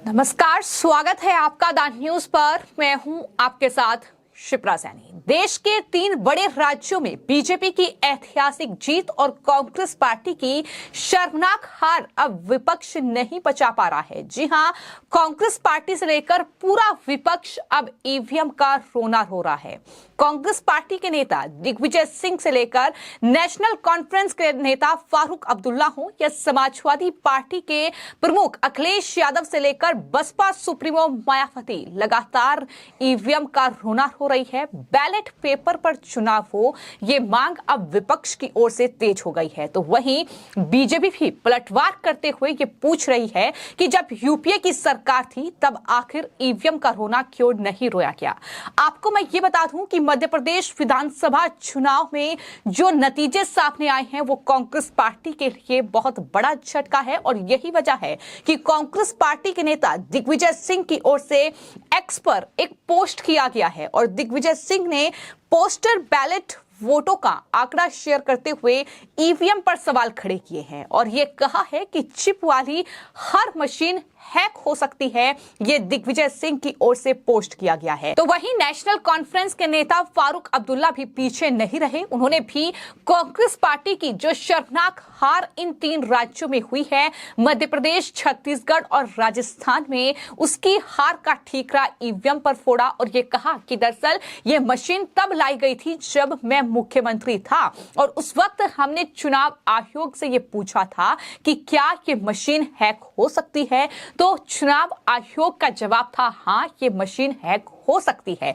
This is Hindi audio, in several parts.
नमस्कार, स्वागत है आपका द न्यूज पर। मैं हूं आपके साथ शिप्रा सैनी। देश के 3 बड़े राज्यों में बीजेपी की ऐतिहासिक जीत और कांग्रेस पार्टी की शर्मनाक हार अब विपक्ष नहीं बचा पा रहा है। जी हां, कांग्रेस पार्टी से लेकर पूरा विपक्ष अब ईवीएम का रोना रो रहा है। कांग्रेस पार्टी के नेता दिग्विजय सिंह से लेकर नेशनल कॉन्फ्रेंस के नेता फारूक अब्दुल्ला हो या समाजवादी पार्टी के प्रमुख अखिलेश यादव से लेकर बसपा सुप्रीमो मायावती, लगातार ईवीएम का रोना हो रही है। बैलेट पेपर पर चुनाव हो, ये मांग अब विपक्ष की ओर से तेज हो गई है। तो वहीं बीजेपी भी पलटवार करते हुए ये पूछ रही है कि जब यूपीए की सरकार थी तब आखिर ईवीएम का रोना क्यों नहीं रोया गया। आपको मैं ये बता दूं कि मध्य प्रदेश विधानसभा चुनाव में जो नतीजे सामने आए हैं वो कांग्रेस पार्टी के लिए बहुत बड़ा झटका है और यही वजह है कि कांग्रेस पार्टी के नेता दिग्विजय सिंह की ओर से एक्स पर एक पोस्ट किया गया है और दिग्विजय सिंह ने पोस्टर बैलेट वोटों का आंकड़ा शेयर करते हुए ईवीएम पर सवाल खड़े किए हैं और ये कहा है कि चिप वाली हर मशीन हैक हो सकती है। ये दिग्विजय सिंह की ओर से पोस्ट किया गया है। तो वहीं नेशनल कॉन्फ्रेंस के नेता फारूक अब्दुल्ला भी पीछे नहीं रहे। उन्होंने भी कांग्रेस पार्टी की जो शर्मनाक हार इन 3 राज्यों में हुई है, मध्य प्रदेश, छत्तीसगढ़ और राजस्थान में, उसकी हार का ठीकरा ईवीएम पर फोड़ा और ये कहा कि दरअसल ये मशीन तब लाई गई थी जब मैं मुख्यमंत्री था और उस वक्त हमने चुनाव आयोग से ये पूछा था कि क्या ये मशीन हैक हो सकती है, तो चुनाव आयोग का जवाब था हाँ, ये मशीन हैक हो सकती है।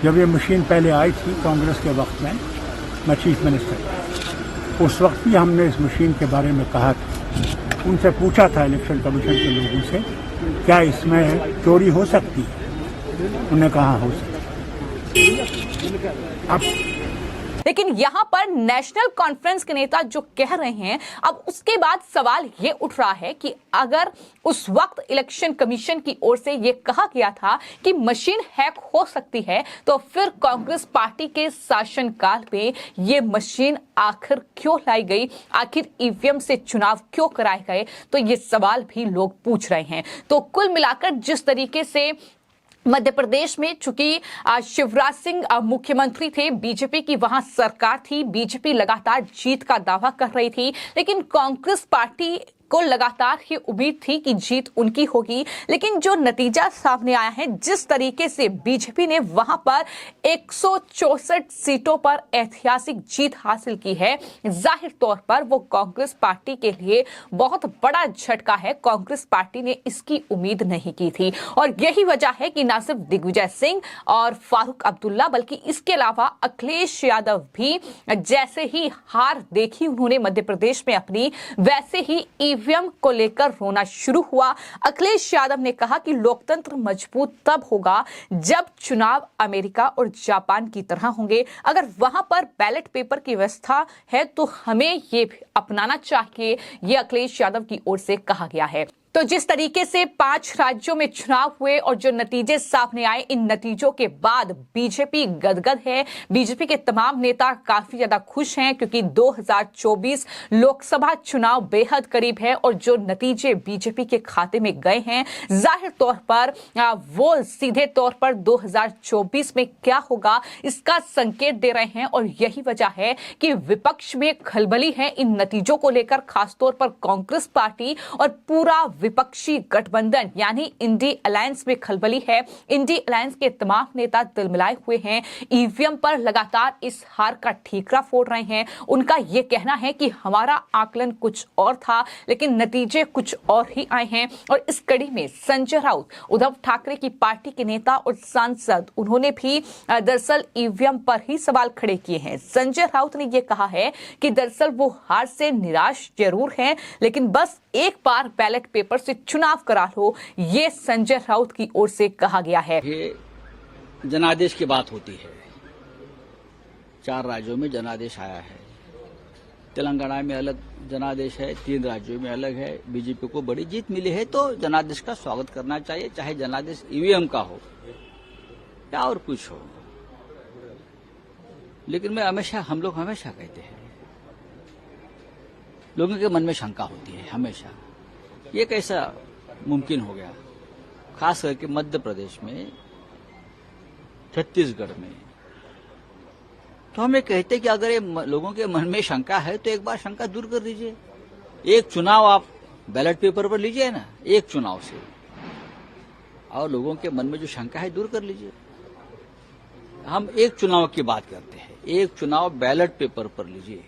जब ये मशीन पहले आई थी कांग्रेस के वक्त में, मैं चीफ मिनिस्टर था, उस वक्त भी हमने इस मशीन के बारे में कहा था, उनसे पूछा था इलेक्शन कमीशन के लोगों से क्या इसमें चोरी हो सकती है, उन्होंने कहा हो सकती है। अब लेकिन यहां पर नेशनल कॉन्फ्रेंस के नेता जो कह रहे हैं, अब उसके बाद सवाल ये उठ रहा है कि अगर उस वक्त इलेक्शन कमीशन की ओर से ये कहा गया था कि मशीन हैक हो सकती है, तो फिर कांग्रेस पार्टी के शासनकाल में ये मशीन आखिर क्यों लाई गई, आखिर ईवीएम से चुनाव क्यों कराए गए, तो ये सवाल भी लोग पूछ रहे हैं। तो कुल मिलाकर जिस तरीके से मध्य प्रदेश में चूंकि शिवराज सिंह मुख्यमंत्री थे, बीजेपी की वहां सरकार थी, बीजेपी लगातार जीत का दावा कर रही थी, लेकिन कांग्रेस पार्टी को लगातार ही उम्मीद थी कि जीत उनकी होगी। लेकिन जो नतीजा सामने आया है, जिस तरीके से बीजेपी ने वहां पर 164 सीटों पर ऐतिहासिक जीत हासिल की है, जाहिर तौर पर वो कांग्रेस पार्टी के लिए बहुत बड़ा झटका है। कांग्रेस पार्टी ने इसकी उम्मीद नहीं की थी और यही वजह है कि न सिर्फ दिग्विजय सिंह और फारूक अब्दुल्ला बल्कि इसके अलावा अखिलेश यादव भी जैसे ही हार देखी उन्होंने मध्य प्रदेश में अपनी, वैसे ही ईवीएम को लेकर रोना शुरू हुआ। अखिलेश यादव ने कहा कि लोकतंत्र मजबूत तब होगा जब चुनाव अमेरिका और जापान की तरह होंगे। अगर वहां पर बैलेट पेपर की व्यवस्था है तो हमें ये अपनाना चाहिए, ये अखिलेश यादव की ओर से कहा गया है। तो जिस तरीके से 5 राज्यों में चुनाव हुए और जो नतीजे सामने आए, इन नतीजों के बाद बीजेपी गदगद है। बीजेपी के तमाम नेता काफी ज्यादा खुश हैं क्योंकि 2024 लोकसभा चुनाव बेहद करीब है और जो नतीजे बीजेपी के खाते में गए हैं, जाहिर तौर पर वो सीधे तौर पर 2024 में क्या होगा इसका संकेत दे रहे हैं और यही वजह है कि विपक्ष में खलबली है इन नतीजों को लेकर। खासतौर पर कांग्रेस पार्टी और पूरा विपक्षी गठबंधन यानी इंडी अलायंस में खलबली है। इंडी अलायंस के तमाम नेता तिलमिलाए हुए हैं, ईवीएम पर लगातार इस हार का ठीकरा फोड़ रहे हैं। उनका यह कहना है कि हमारा आकलन कुछ और था लेकिन नतीजे कुछ और ही आए हैं। और इस कड़ी में संजय राउत, उद्धव ठाकरे की पार्टी के नेता और सांसद, उन्होंने भी दरअसल ईवीएम पर ही सवाल खड़े किए हैं। संजय राउत ने यह कहा है कि दरअसल वो हार से निराश जरूर हैं लेकिन बस एक बार बैलेट पेपर से चुनाव करा लो, ये संजय राउत की ओर से कहा गया है। ये जनादेश की बात होती है। 4 राज्यों में जनादेश आया है, तेलंगाना में अलग जनादेश है, 3 राज्यों में अलग है। बीजेपी को बड़ी जीत मिली है तो जनादेश का स्वागत करना चाहिए, चाहे जनादेश ईवीएम का हो या और कुछ हो। लेकिन हम लोग हमेशा कहते हैं, लोगों के मन में शंका होती है हमेशा, ये कैसा मुमकिन हो गया, खास करके मध्य प्रदेश में, छत्तीसगढ़ में। तो हम ये कहते कि अगर ये लोगों के मन में शंका है तो एक बार शंका दूर कर दीजिए। एक चुनाव आप बैलेट पेपर पर लीजिए ना, एक चुनाव से, और लोगों के मन में जो शंका है दूर कर लीजिए। हम एक चुनाव की बात करते हैं, एक चुनाव बैलेट पेपर पर लीजिए,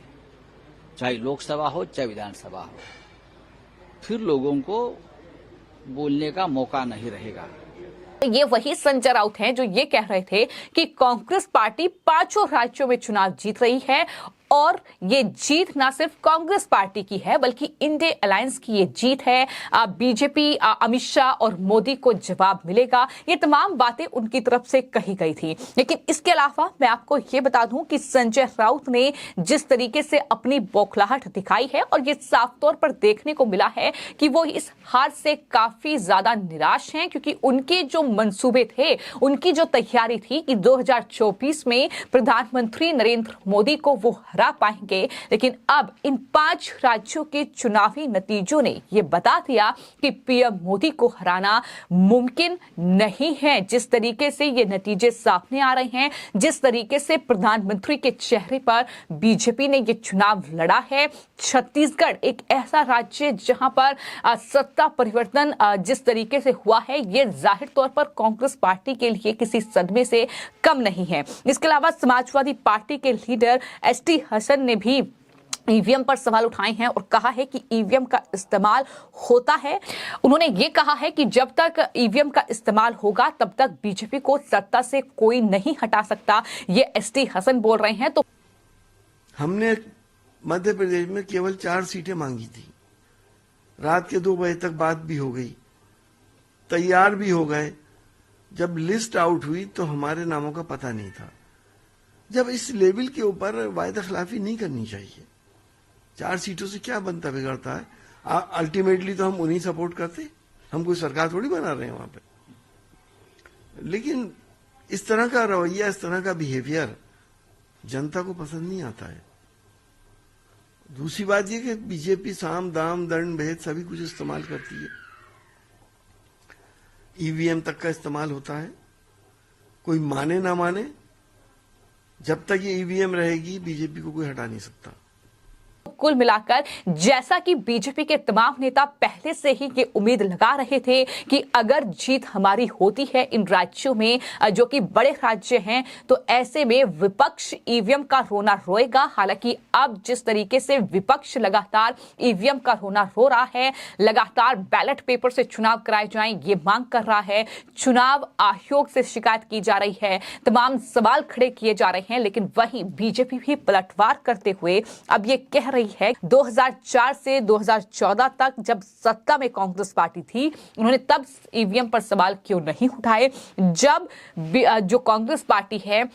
चाहे लोकसभा हो चाहे विधानसभा हो, फिर लोगों को बोलने का मौका नहीं रहेगा। ये वही संजय राउत हैं जो ये कह रहे थे कि कांग्रेस पार्टी 5 राज्यों में चुनाव जीत रही है और ये जीत ना सिर्फ कांग्रेस पार्टी की है बल्कि इंडिया अलायंस की ये जीत है। बीजेपी, अमित शाह और मोदी को जवाब मिलेगा, ये तमाम बातें उनकी तरफ से कही गई थी। लेकिन इसके अलावा मैं आपको ये बता दूं कि संजय राउत ने जिस तरीके से अपनी बौखलाहट दिखाई है और ये साफ तौर पर देखने को मिला है कि वो इस हार से काफी ज्यादा निराश हैं, क्योंकि उनके जो मंसूबे थे, उनकी जो तैयारी थी कि 2024 में प्रधानमंत्री नरेंद्र मोदी को वो हरा पाएंगे, लेकिन अब इन 5 राज्यों के चुनावी नतीजों ने यह बता दिया कि पीएम मोदी को हराना मुमकिन नहीं है। जिस तरीके से ये नतीजे सामने आ रहे हैं, जिस तरीके से प्रधानमंत्री के चेहरे पर बीजेपी ने ये चुनाव लड़ा है, छत्तीसगढ़ एक ऐसा राज्य जहां पर सत्ता परिवर्तन जिस तरीके से हुआ है, ये जाहिर तौर पर कांग्रेस पार्टी के लिए किसी सदमे से कम नहीं है। इसके अलावा समाजवादी पार्टी के लीडर एसटी हसन ने भी ईवीएम पर सवाल उठाए हैं और कहा है कि ईवीएम का इस्तेमाल होता है। उन्होंने ये कहा है कि जब तक ईवीएम का इस्तेमाल होगा तब तक बीजेपी को सत्ता से कोई नहीं हटा सकता, ये एसटी हसन बोल रहे हैं। तो हमने मध्य प्रदेश में केवल 4 सीटें मांगी थी, रात के 2 बजे तक बात भी हो गई, तैयार भी हो गए। जब लिस्ट आउट हुई तो हमारे नामों का पता नहीं था। जब इस लेवल के ऊपर वायदा खिलाफी नहीं करनी चाहिए। 4 सीटों से क्या बनता बिगड़ता है? अल्टीमेटली तो हम उन्हीं सपोर्ट करते, हम कोई सरकार थोड़ी बना रहे हैं वहां पे। लेकिन इस तरह का रवैया, इस तरह का बिहेवियर जनता को पसंद नहीं आता है। दूसरी बात यह कि बीजेपी साम दाम दंड भेद सभी कुछ इस्तेमाल करती है। ईवीएम तक का इस्तेमाल होता है, कोई माने ना माने, जब तक ये ईवीएम रहेगी बीजेपी को कोई हटा नहीं सकता। कुल मिलाकर जैसा कि बीजेपी के तमाम नेता पहले से ही ये उम्मीद लगा रहे थे कि अगर जीत हमारी होती है इन राज्यों में जो कि बड़े राज्य हैं, तो ऐसे में विपक्ष ईवीएम का रोना रोएगा। हालांकि अब जिस तरीके से विपक्ष लगातार ईवीएम का रोना रो रहा है, लगातार बैलेट पेपर से चुनाव कराए जाएं ये मांग कर रहा है, चुनाव आयोग से शिकायत की जा रही है, तमाम सवाल खड़े किए जा रहे हैं, लेकिन वहीं बीजेपी भी पलटवार करते हुए अब ये कह रही है 2004 से 2014 तक जब सत्ता में कांग्रेस पार्टी थी, उन्होंने तब ईवीएम पर सवाल क्यों नहीं उठाए। जब जो कांग्रेस पार्टी है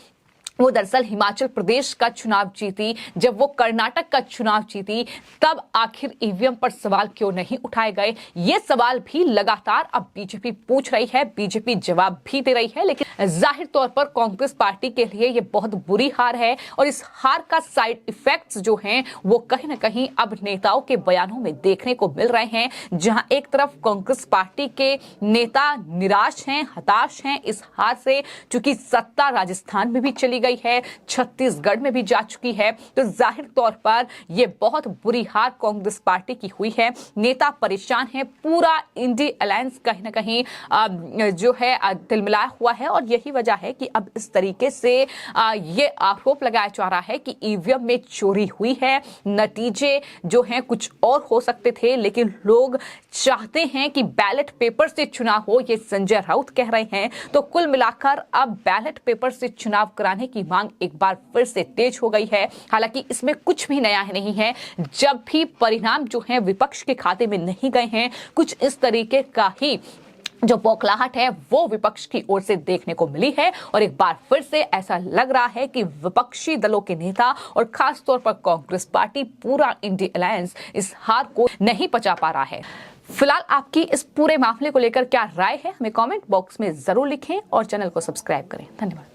वो दरअसल हिमाचल प्रदेश का चुनाव जीती, जब वो कर्नाटक का चुनाव जीती, तब आखिर ईवीएम पर सवाल क्यों नहीं उठाए गए? ये सवाल भी लगातार अब बीजेपी पूछ रही है, बीजेपी जवाब भी दे रही है। लेकिन जाहिर तौर पर कांग्रेस पार्टी के लिए ये बहुत बुरी हार है और इस हार का साइड इफेक्ट्स जो हैं वो कहीं ना कहीं अब नेताओं के बयानों में देखने को मिल रहे हैं। जहां एक तरफ कांग्रेस पार्टी के नेता निराश हैं, हताश हैं इस हार से, चूंकि सत्ता राजस्थान में भी चली गई है, छत्तीसगढ़ में भी जा चुकी है, तो जाहिर तौर पर यह बहुत बुरी हार कांग्रेस पार्टी की हुई है। नेता परेशान है, पूरा इंडिया अलायंस कहीं ना कहीं जो है तिलमिलाया हुआ है और यही वजह है कि अब इस तरीके से ये आरोप लगाया जा रहा है कि ईवीएम में चोरी हुई है, नतीजे जो हैं कुछ और हो सकते थे, लेकिन लोग चाहते हैं कि बैलेट पेपर से चुनाव हो, ये संजय राउत कह रहे हैं। तो कुल मिलाकर अब बैलेट पेपर से चुनाव कराने की मांग एक बार फिर से तेज हो गई है। हालांकि इसमें कुछ भी नया नहीं है, जब भी परिणाम जो है विपक्ष के खाते में नहीं गए हैं, कुछ इस तरीके का ही जो बौखलाहट है वो विपक्ष की ओर से देखने को मिली है और एक बार फिर से ऐसा लग रहा है कि विपक्षी दलों के नेता और खास तौर पर कांग्रेस पार्टी, पूरा इंडिया अलायंस इस हार को नहीं पचा पा रहा है। फिलहाल आपकी इस पूरे मामले को लेकर क्या राय है, हमें कमेंट बॉक्स में जरूर लिखें और चैनल को सब्सक्राइब करें। धन्यवाद।